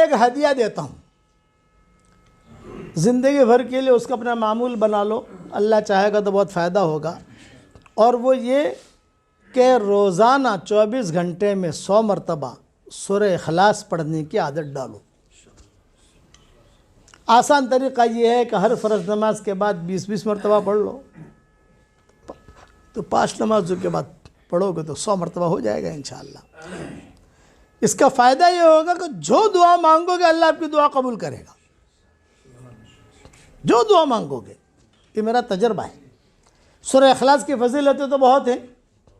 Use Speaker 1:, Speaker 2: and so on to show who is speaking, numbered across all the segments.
Speaker 1: एक हदिया देता हूँ, ज़िंदगी भर के लिए उसका अपना मामूल बना लो, अल्लाह चाहेगा तो बहुत फ़ायदा होगा। और वो ये कि रोज़ाना 24 घंटे में 100 मरतबा सूरह इखलास पढ़ने की आदत डालो। आसान तरीक़ा ये है कि हर फ़र्ज़ नमाज के बाद 20-20 मरतबा पढ़ लो, तो 5 नमाजों के बाद पढ़ोगे तो 100 मरतबा हो जाएगा इंशाअल्लाह। इसका फ़ायदा ये होगा कि जो दुआ मांगोगे अल्लाह आपकी दुआ कबूल करेगा, जो दुआ मांगोगे। ये मेरा तजर्बा है। सूरह इखलास की फजीलतें तो बहुत हैं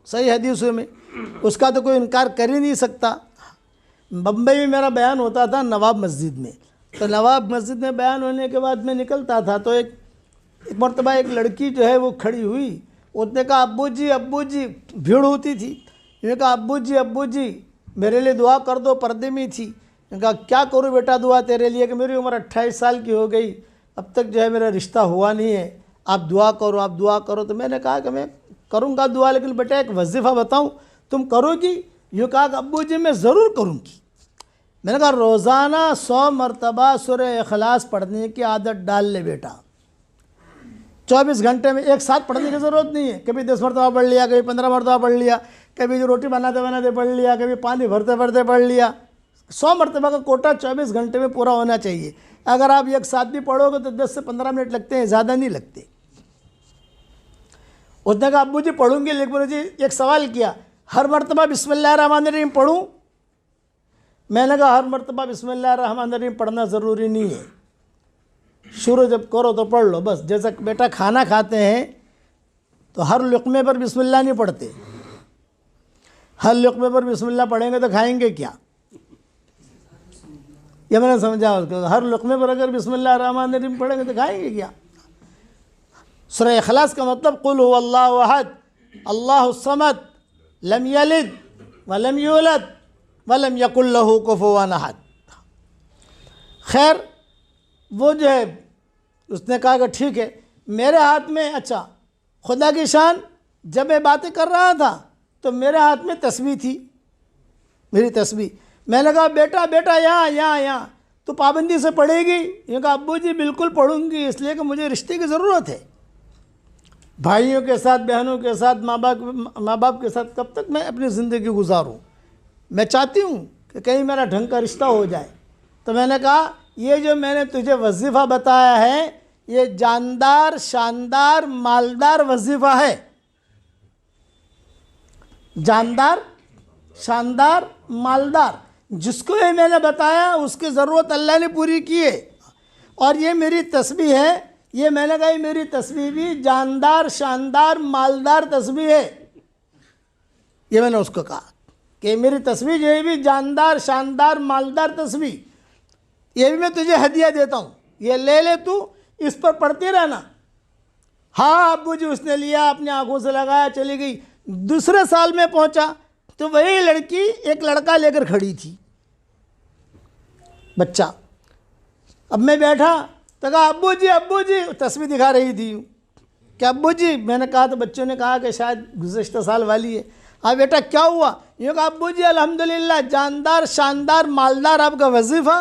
Speaker 1: सही हदीसों में, उसका तो कोई इनकार कर ही नहीं सकता। बम्बई में मेरा बयान होता था नवाब मस्जिद में, तो नवाब मस्जिद में बयान होने के बाद मैं निकलता था तो एक मरतबा एक लड़की जो है वो खड़ी हुई, उसने कहा अब्बू जी, भीड़ होती थी, मैंने कहा अब्बू जी मेरे लिए दुआ कर दो, पर्दे में थी। मैंने कहा क्या करूँ बेटा दुआ तेरे लिए, कि मेरी उम्र 28 साल की हो गई, अब तक जो है मेरा रिश्ता हुआ नहीं है, आप दुआ करो। तो मैंने कहा कि मैं करूँगा दुआ, लेकिन बेटा एक वजीफ़ा बताऊँ तुम करोगी? यूँ कहा कि अब्बू जी मैं ज़रूर करूँगी। मैंने कहा रोज़ाना 100 मरतबा सूरह इखलास पढ़ने की आदत डाल ले बेटा। 24 घंटे में एक साथ पढ़ने की ज़रूरत नहीं है, कभी 10 मरतबा पढ़ लिया, कभी 15 मरतबा पढ़ लिया, कभी जो रोटी बनाते पढ़ लिया, कभी पानी भरते पढ़ लिया। 100 मरतबा का कोटा 24 घंटे में पूरा होना चाहिए। अगर आप एक साथ भी पढ़ोगे तो 10 से 15 मिनट लगते हैं, ज़्यादा नहीं लगते। उसने कहा अब्बू जी पढ़ूँगी, लेकिन मुझे एक सवाल किया, हर मरतबा बिस्मिल्लाहिर्रहमानिर्रहीम पढ़ूँ? मैंने कहा हर मरतबा बिस्मिल्लाहिर्रहमानिर्रहीम पढ़ना ज़रूरी नहीं है, शुरू जब करो तो पढ़ लो बस। जैसे बेटा खाना खाते हैं तो हर लुक़मे पर बिस्मिल्लाह नहीं पढ़ते, हर लुक़मे पर बिस्मिल्लाह पढ़ेंगे तो खाएंगे क्या? ये मैंने समझा उसको, हर लुक़मे पर अगर बिस्मिल्लाहिर्रहमानिर्रहीम पढ़ेंगे तो खाएंगे क्या? सूरह इखलास का मतलब कुल हुवल्लाहु अहद अल्लाहुस समद लम यलिद वलम यूलद वलम यकुल लहू कुफुवन अहद। खैर वो जो है उसने कहा कि ठीक है, मेरे हाथ में, अच्छा खुदा की शान, जब मैं बातें कर रहा था तो मेरे हाथ में तस्बीह थी, मेरी तस्बीह। मैंने कहा बेटा यहाँ तो पाबंदी से पढ़ेगी? ये कहा अब्बू जी बिल्कुल पढ़ूंगी, इसलिए कि मुझे रिश्ते की ज़रूरत है, भाइयों के साथ, बहनों के साथ, माँ बाप के साथ कब तक मैं अपनी ज़िंदगी गुजारूँ? मैं चाहती हूँ कि कहीं मेरा ढंग का रिश्ता हो जाए। तो मैंने कहा ये जो मैंने तुझे वजीफ़ा बताया है ये जानदार, शानदार, मालदार वजीफ़ा है। जानदार, शानदार, मालदार, जिसको ये मैंने बताया उसकी ज़रूरत अल्लाह ने पूरी की है। और ये मेरी तस्बीह है, ये मैंने कहा मेरी तस्बीह भी जानदार, शानदार, मालदार तस्बीह है। ये मैंने उसको कहा कि मेरी तस्बीह जो है भी जानदार, शानदार, मालदार तस्बीह, ये भी मैं तुझे हदिया देता हूँ, ये ले ले, तू इस पर पढ़ते रहना। हाँ अब्बू जी, उसने लिया, अपनी आंखों से लगाया, चली गई। दूसरे साल में पहुंचा तो वही लड़की एक लड़का लेकर खड़ी थी, बच्चा। अब मैं बैठा तो कहा अब्बू जी, तस्वीर दिखा रही थी कि अब्बू जी, मैंने कहा तो बच्चों ने कहा कि शायद गुज़श्ता साल वाली है। हाँ बेटा क्या हुआ? यूँ कहा अब्बू जी अल्हम्दुलिल्लाह, जानदार, शानदार, मालदार आपका वजीफ़ा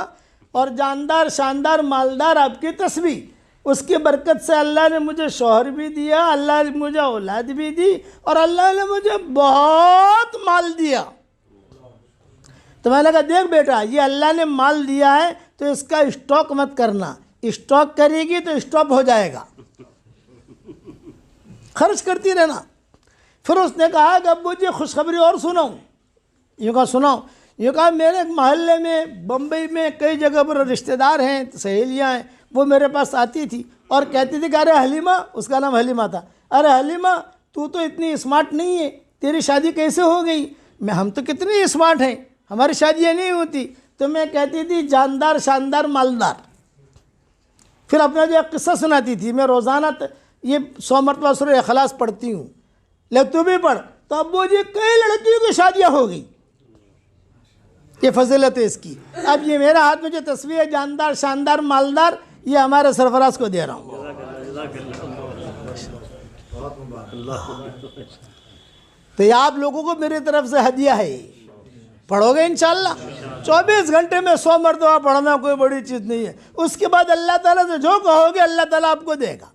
Speaker 1: और जानदार, शानदार, मालदार आपकी तस्बीह, उसकी बरकत से अल्लाह ने मुझे शौहर भी दिया, अल्लाह ने मुझे औलाद भी दी और अल्लाह ने मुझे बहुत माल दिया। तो मैंने कहा देख बेटा, ये अल्लाह ने माल दिया है तो इसका स्टॉक मत करना, स्टॉक करेगी तो स्टॉप हो जाएगा, खर्च करती रहना। फिर उसने कहा कि अब्बू जी खुशखबरी और सुनाऊँ? यूँ कहा सुनाओ। यूँ कहा मेरे मोहल्ले में, बम्बई में कई जगह पर रिश्तेदार हैं, सहेलियाँ हैं, वो मेरे पास आती थी और कहती थी कि अरे हलीमा, उसका नाम हलीमा था, अरे हलीमा तू तो इतनी स्मार्ट नहीं है, तेरी शादी कैसे हो गई? हम तो कितने स्मार्ट हैं, हमारी शादियाँ नहीं होती। तो मैं कहती थी जानदार, शानदार, मालदार। फिर अपना जो किस्सा सुनाती थी, मैं रोज़ाना ये 100 मरतबा सूरह इखलास पढ़ती हूँ, ले तू भी पढ़। तो अब्बू जी कई लड़कियों की शादियाँ हो गई, ये फजीलत है इसकी। अब ये मेरा हाथ में जो तस्वीर है जानदार, शानदार, मालदार, ये हमारे सरफराज को दे रहा हूँ। तो ये आप लोगों को मेरी तरफ से हदिया है, पढ़ोगे इंशाल्लाह। 24 घंटे में 100 मरतबा पढ़ना कोई बड़ी चीज़ नहीं है। उसके बाद अल्लाह ताला से जो कहोगे अल्लाह ताला आपको देगा।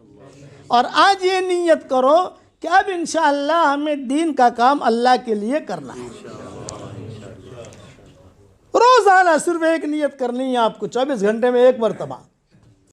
Speaker 1: और आज ये नियत करो कि अब इंशाअल्लाह हमें दीन का काम अल्लाह के लिए करना है। रोज़ाना सिर्फ एक नियत करनी है आपको, 24 घंटे में एक मरतबा।